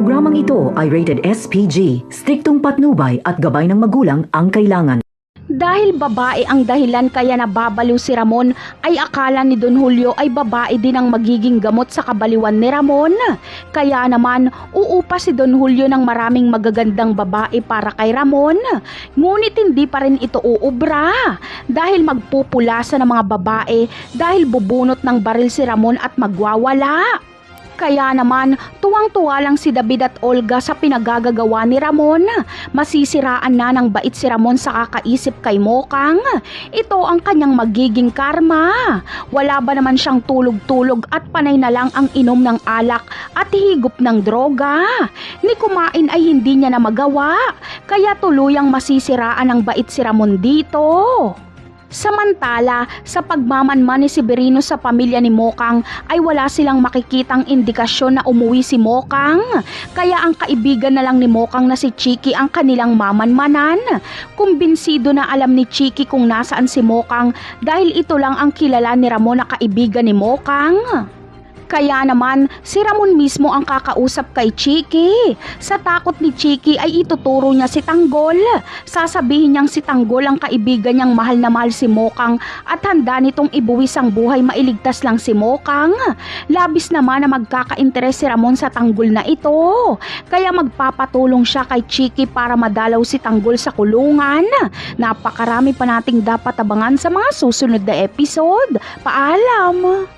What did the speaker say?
Programang ito ay rated SPG, striktong patnubay at gabay ng magulang ang kailangan. Dahil babae ang dahilan kaya nababaliw si Ramon, ay akala ni Don Julio ay babae din ang magiging gamot sa kabaliwan ni Ramon. Kaya naman, uupa si Don Julio ng maraming magagandang babae para kay Ramon. Ngunit hindi pa rin ito uubra dahil magpupulasa ng mga babae dahil bubunot ng baril si Ramon at magwawala. Kaya naman, tuwang-tuwa lang si David at Olga sa pinagagagawa ni Ramon. Masisiraan na ng bait si Ramon sa kakaisip kay Mokang. Ito ang kanyang magiging karma. Wala ba naman siyang tulog-tulog at panay na lang ang inom ng alak at higop ng droga. Ni kumain ay hindi niya na magawa. Kaya tuluyang masisiraan ng bait si Ramon dito. Samantala, sa pagmamanman ni Severino sa pamilya ni Mokang ay wala silang makikitang indikasyon na umuwi si Mokang. Kaya ang kaibigan na lang ni Mokang na si Chiki ang kanilang mamanmanan. Kumbinsido na alam ni Chiki kung nasaan si Mokang dahil ito lang ang kilala ni Ramon na kaibigan ni Mokang. Kaya naman, si Ramon mismo ang kakausap kay Chiki. Sa takot ni Chiki ay ituturo niya si Tanggol. Sasabihin niyang si Tanggol ang kaibigan niyang mahal na mahal si Mokang at handa nitong ibuwis ang buhay mailigtas lang si Mokang. Labis naman na magkaka-interes si Ramon sa Tanggol na ito. Kaya magpapatulong siya kay Chiki para madalaw si Tanggol sa kulungan. Napakarami pa nating dapat abangan sa mga susunod na episode. Paalam!